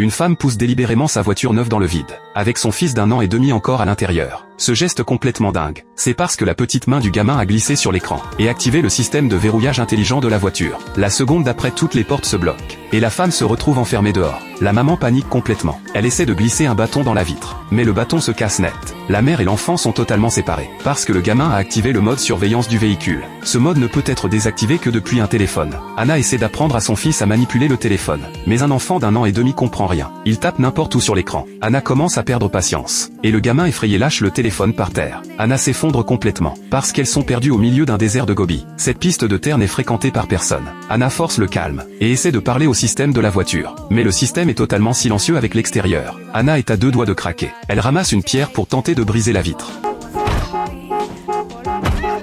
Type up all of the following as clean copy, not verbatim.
Une femme pousse délibérément sa voiture neuve dans le vide, avec son fils d'1 an et demi encore à l'intérieur. Ce geste complètement dingue, c'est parce que la petite main du gamin a glissé sur l'écran et activé le système de verrouillage intelligent de la voiture. La seconde d'après, toutes les portes se bloquent et la femme se retrouve enfermée dehors. La maman panique complètement. Elle essaie de glisser un bâton dans la vitre, mais le bâton se casse net. La mère et l'enfant sont totalement séparés, parce que le gamin a activé le mode surveillance du véhicule. Ce mode ne peut être désactivé que depuis un téléphone. Anna essaie d'apprendre à son fils à manipuler le téléphone, mais un enfant d'1 an et demi comprend rien. Il tape n'importe où sur l'écran. Anna commence à perdre patience, et le gamin effrayé lâche le téléphone par terre. Anna s'effondre complètement, parce qu'elles sont perdues au milieu d'un désert de Gobi. Cette piste de terre n'est fréquentée par personne. Anna force le calme, et essaie de parler au système de la voiture. Mais le système est totalement silencieux avec l'extérieur. Anna est à 2 doigts de craquer. Elle ramasse une pierre pour tenter de briser la vitre.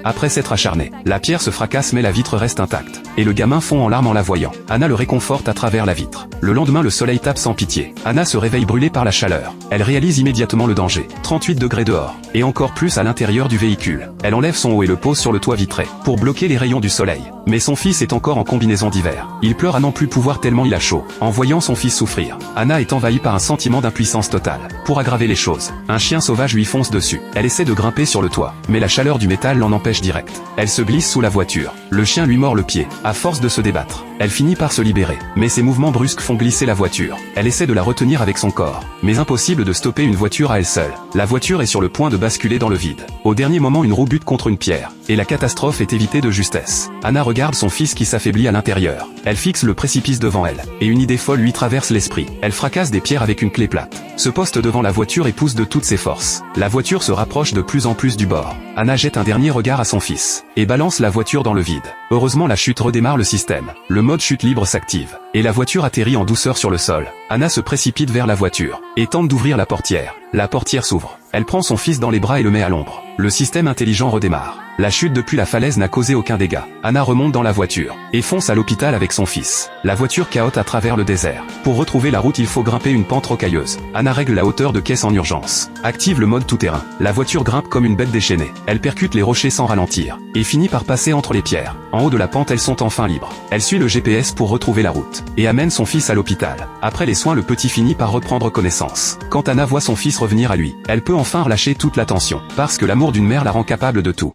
Après s'être acharnée, la pierre se fracasse mais la vitre reste intacte, et le gamin fond en larmes en la voyant. Anna le réconforte à travers la vitre. Le lendemain, le soleil tape sans pitié. Anna se réveille brûlée par la chaleur. Elle réalise immédiatement le danger. 38 degrés dehors, et encore plus à l'intérieur du véhicule. Elle enlève son haut et le pose sur le toit vitré, pour bloquer les rayons du soleil. Mais son fils est encore en combinaison d'hiver. Il pleure à n'en plus pouvoir tellement il a chaud. En voyant son fils souffrir, Anna est envahie par un sentiment d'impuissance totale. Pour aggraver les choses, un chien sauvage lui fonce dessus. Elle essaie de grimper sur le toit, mais la chaleur du métal l'en empêche direct. Elle se glisse sous la voiture. Le chien lui mord le pied. À force de se débattre, elle finit par se libérer. Mais ses mouvements brusques font glisser la voiture. Elle essaie de la retenir avec son corps. Mais impossible de stopper une voiture à elle seule. La voiture est sur le point de basculer dans le vide. Au dernier moment, une roue bute contre une pierre. Et la catastrophe est évitée de justesse. Anna regarde son fils qui s'affaiblit à l'intérieur. Elle fixe le précipice devant elle. Et une idée folle lui traverse l'esprit. Elle fracasse des pierres avec une clé plate. Se poste devant la voiture et pousse de toutes ses forces. La voiture se rapproche de plus en plus du bord. Anna jette un dernier regard à son fils. Et balance la voiture dans le vide. Heureusement, la chute redémarre le système. Le mode chute libre s'active. Et la voiture atterrit en douceur sur le sol. Anna se précipite vers la voiture. Et tente d'ouvrir la portière. La portière s'ouvre. Elle prend son fils dans les bras et le met à l'ombre. Le système intelligent redémarre. La chute depuis la falaise n'a causé aucun dégât. Anna remonte dans la voiture et fonce à l'hôpital avec son fils. La voiture cahote à travers le désert. Pour retrouver la route, il faut grimper une pente rocailleuse. Anna règle la hauteur de caisse en urgence. Active le mode tout-terrain. La voiture grimpe comme une bête déchaînée. Elle percute les rochers sans ralentir et finit par passer entre les pierres. En haut de la pente, elles sont enfin libres. Elle suit le GPS pour retrouver la route et amène son fils à l'hôpital. Après les soins, le petit finit par reprendre connaissance. Quand Anna voit son fils revenir à lui, elle peut enfin relâcher toute la tension, parce que l'amour d'une mère la rend capable de tout.